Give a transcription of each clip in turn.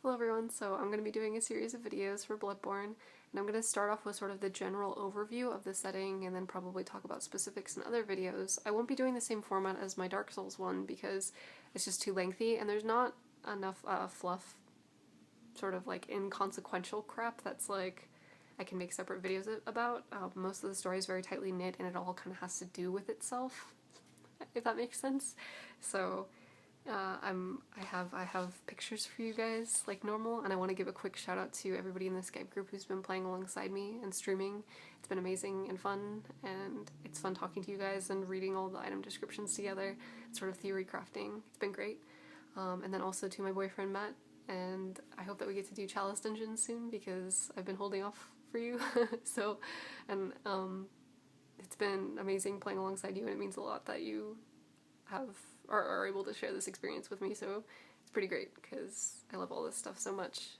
Hello everyone, so I'm going to be doing a series of videos for Bloodborne, and I'm going to start off with sort of the general overview of the setting and then probably talk about specifics in other videos. I won't be doing the same format as my Dark Souls one because it's just too lengthy and there's not enough fluff, sort of like inconsequential crap that's like I can make separate videos about. Most of the story is very tightly knit and it all kind of has to do with itself, if that makes sense. So I have pictures for you guys like normal, and I want to give a quick shout out to everybody in the Skype group who's been playing alongside me and streaming. It's been amazing and fun, and it's fun talking to you guys and reading all the item descriptions together, sort of theory crafting. It's been great. And then also to my boyfriend Matt, and I hope that we get to do Chalice Dungeons soon because I've been holding off for you. So, and it's been amazing playing alongside you, and it means a lot that you are able to share this experience with me, so it's pretty great because I love all this stuff so much,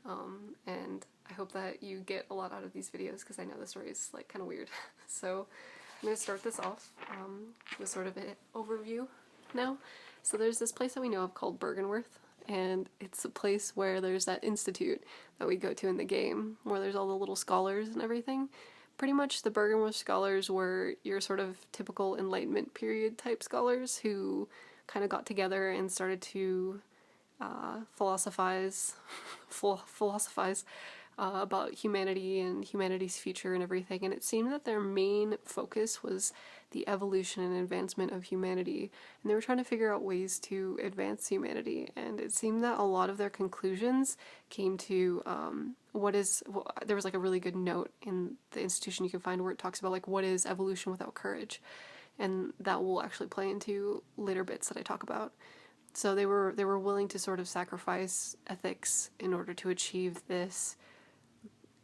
and I hope that you get a lot out of these videos because I know the story is like kind of weird. So I'm going to start this off with sort of an overview now. So there's this place that we know of called Byrgenwerth, and it's a place where there's that institute that we go to in the game where there's all the little scholars and everything. Pretty much the Byrgenwerth scholars were your sort of typical Enlightenment period type scholars who kind of got together and started to philosophize about humanity and humanity's future and everything, and it seemed that their main focus was the evolution and advancement of humanity, and they were trying to figure out ways to advance humanity, and it seemed that a lot of their conclusions came to there was like a really good note in the institution you can find where it talks about like what is evolution without courage, and that will actually play into later bits that I talk about. So they were willing to sort of sacrifice ethics in order to achieve this,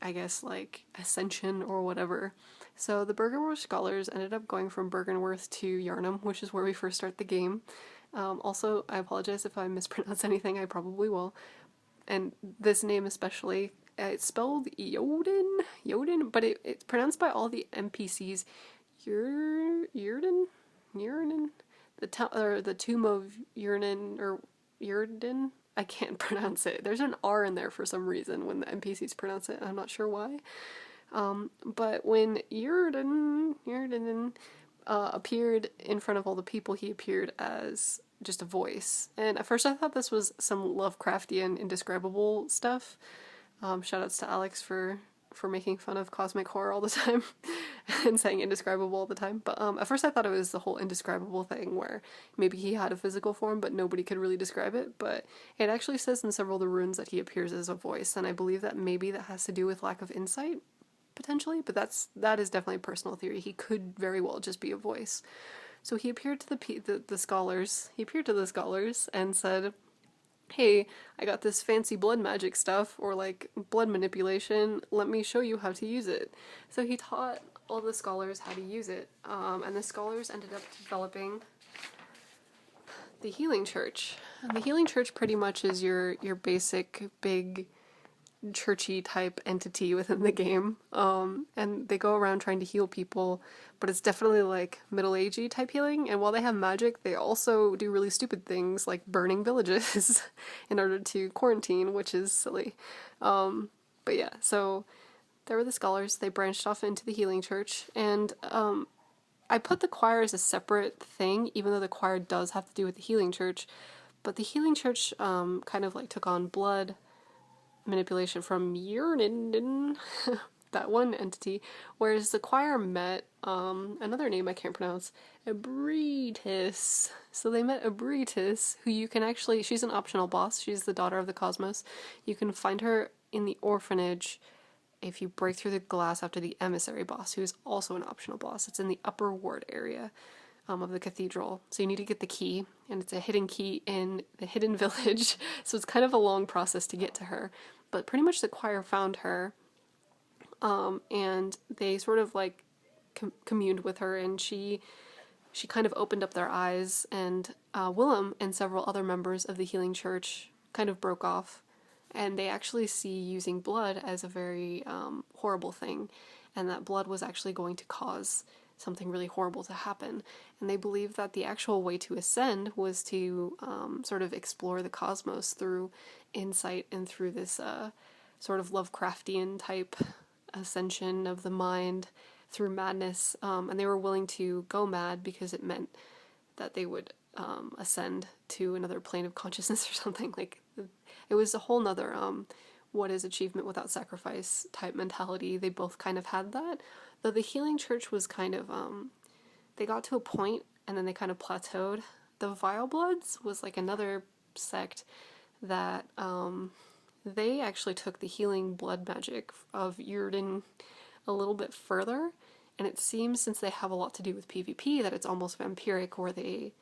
I guess, like ascension or whatever. So the Byrgenwerth scholars ended up going from Byrgenwerth to Yharnam, which is where we first start the game. Also, I apologize if I mispronounce anything, I probably will. And this name especially, it's spelled Jodin, but it's pronounced by all the NPCs Yrden? The Tomb of Yrden, or Yrden? I can't pronounce it. There's an R in there for some reason when the NPCs pronounce it, I'm not sure why. But when Yrden appeared in front of all the people, he appeared as just a voice. And at first I thought this was some Lovecraftian indescribable stuff. Shoutouts to Alex for making fun of cosmic horror all the time and saying indescribable all the time. But at first I thought it was the whole indescribable thing where maybe he had a physical form but nobody could really describe it. But it actually says in several of the runes that he appears as a voice, and I believe that maybe that has to do with lack of insight, potentially, but that is definitely a personal theory. He could very well just be a voice. So he appeared to the scholars. He appeared to the scholars and said, hey, I got this fancy blood magic stuff, or like blood manipulation, let me show you how to use it. So he taught all the scholars how to use it, and the scholars ended up developing the Healing Church. And the Healing Church pretty much is your basic big churchy type entity within the game, and they go around trying to heal people, but it's definitely like middle-agey type healing, and while they have magic, they also do really stupid things like burning villages in order to quarantine, which is silly. But yeah, so there were the scholars. They branched off into the Healing Church, and I put the choir as a separate thing, even though the choir does have to do with the Healing Church, but the Healing Church kind of like took on blood manipulation from Yrden, that one entity, whereas the choir met another name I can't pronounce, Ebritis. So they met Ebritis, who you can actually, she's an optional boss, she's the daughter of the cosmos. You can find her in the orphanage if you break through the glass after the emissary boss, who is also an optional boss. It's in the upper ward area of the cathedral. So you need to get the key, and it's a hidden key in the hidden village, so it's kind of a long process to get to her. But pretty much the choir found her, and they sort of like communed with her, and she kind of opened up their eyes, and Willem and several other members of the Healing Church kind of broke off, and they actually see using blood as a very horrible thing, and that blood was actually going to cause something really horrible to happen. And they believed that the actual way to ascend was to sort of explore the cosmos through insight and through this sort of Lovecraftian type ascension of the mind through madness. And they were willing to go mad because it meant that they would ascend to another plane of consciousness or something. Like, it was a whole nother what is achievement without sacrifice type mentality. They both kind of had that, though the healing church was kind of they got to a point and then they kind of plateaued. The Vile Bloods was like another sect that they actually took the healing blood magic of Yrden a little bit further, and it seems, since they have a lot to do with PvP, that it's almost vampiric, where they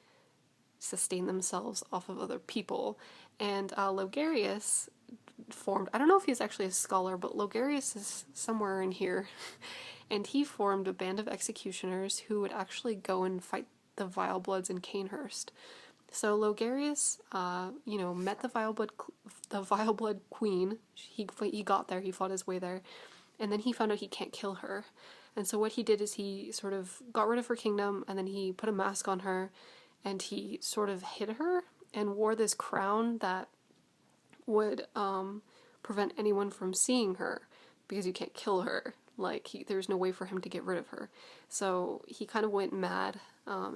sustain themselves off of other people. And Logarius formed, I don't know if he's actually a scholar, but Logarius is somewhere in here, and he formed a band of executioners who would actually go and fight the Vile Bloods in Canehurst. So Logarius, met the Vile Blood Queen. He got there, he fought his way there, and then he found out he can't kill her. And so what he did is he sort of got rid of her kingdom, and then he put a mask on her, and he sort of hid her and wore this crown that would prevent anyone from seeing her, because you can't kill her. Like, there's no way for him to get rid of her. So he kind of went mad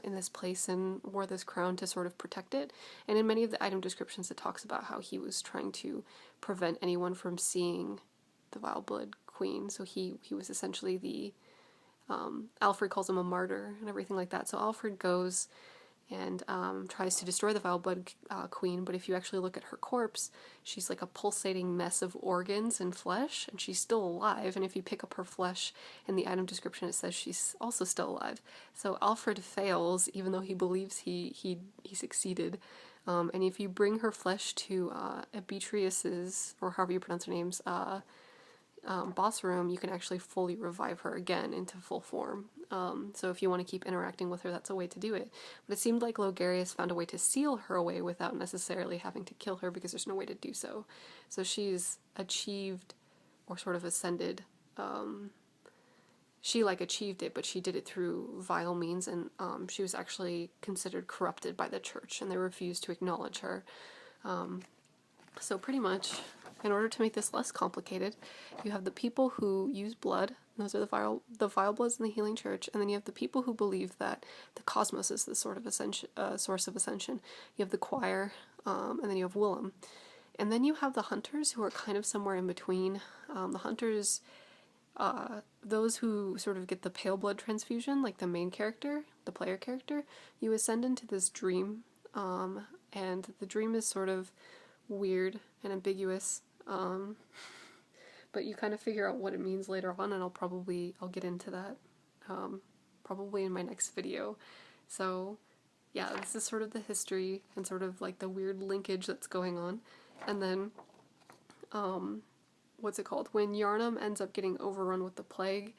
in this place and wore this crown to sort of protect it. And in many of the item descriptions, it talks about how he was trying to prevent anyone from seeing the Vile Blood Queen. So he was essentially the Alfred calls him a martyr and everything like that. So Alfred goes and tries to destroy the Vile Blood Queen, but if you actually look at her corpse, she's like a pulsating mess of organs and flesh, and she's still alive, and if you pick up her flesh in the item description, it says she's also still alive. So Alfred fails, even though he believes he succeeded, and if you bring her flesh to Beatrice's, or however you pronounce her name's, boss room, you can actually fully revive her again into full form. So if you want to keep interacting with her, that's a way to do it. But it seemed like Logarius found a way to seal her away without necessarily having to kill her, because there's no way to do so. So she's achieved, or sort of ascended, she achieved it, but she did it through vile means, and she was actually considered corrupted by the church, and they refused to acknowledge her. So pretty much, in order to make this less complicated, you have the people who use blood. Those are the Vile Bloods in the Healing Church, and then you have the people who believe that the cosmos is the sort of source of ascension. You have the choir, and then you have Willem. And then you have the hunters, who are kind of somewhere in between. The hunters, those who sort of get the pale blood transfusion, like the main character, the player character, you ascend into this dream, and the dream is sort of weird and ambiguous, but you kind of figure out what it means later on, and I'll get into that probably in my next video. So yeah, this is sort of the history and sort of like the weird linkage that's going on. And then what's it called, when Yharnam ends up getting overrun with the plague,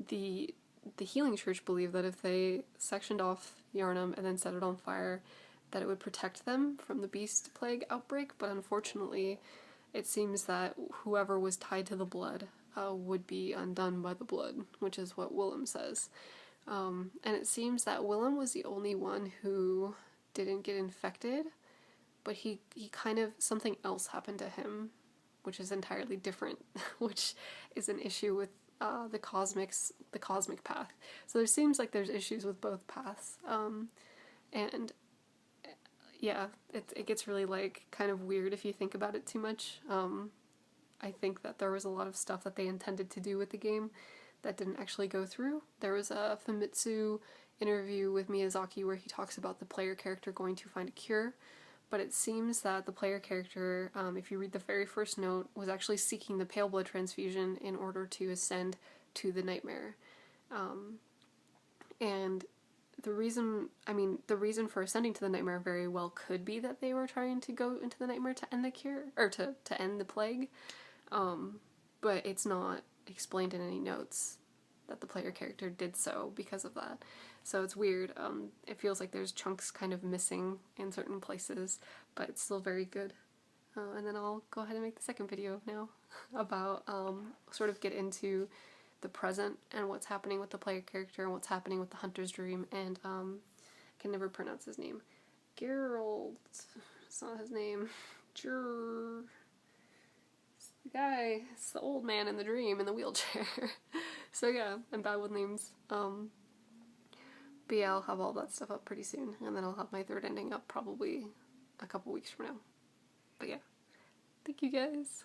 the Healing Church believed that if they sectioned off Yharnam and then set it on fire, that it would protect them from the beast plague outbreak, but unfortunately it seems that whoever was tied to the blood would be undone by the blood, which is what Willem says. And it seems that Willem was the only one who didn't get infected, but he kind of, something else happened to him, which is entirely different, which is an issue with the cosmic path. So there seems like there's issues with both paths, and yeah, it gets really, like, kind of weird if you think about it too much. I think that there was a lot of stuff that they intended to do with the game that didn't actually go through. There was a Famitsu interview with Miyazaki where he talks about the player character going to find a cure, but it seems that the player character, if you read the very first note, was actually seeking the pale blood transfusion in order to ascend to the nightmare. And the reason for ascending to the nightmare very well could be that they were trying to go into the nightmare to end the cure, or to end the plague, but it's not explained in any notes that the player character did so because of that. So it's weird. It feels like there's chunks kind of missing in certain places, but it's still very good. And then I'll go ahead and make the second video now about sort of get into the present and what's happening with the player character and what's happening with the hunter's dream, and I can never pronounce his name. Geralt. It's not his name. It's the guy. It's the old man in the dream in the wheelchair. So yeah, I'm bad with names. But yeah, I'll have all that stuff up pretty soon, and then I'll have my third ending up probably a couple weeks from now. But yeah, thank you guys.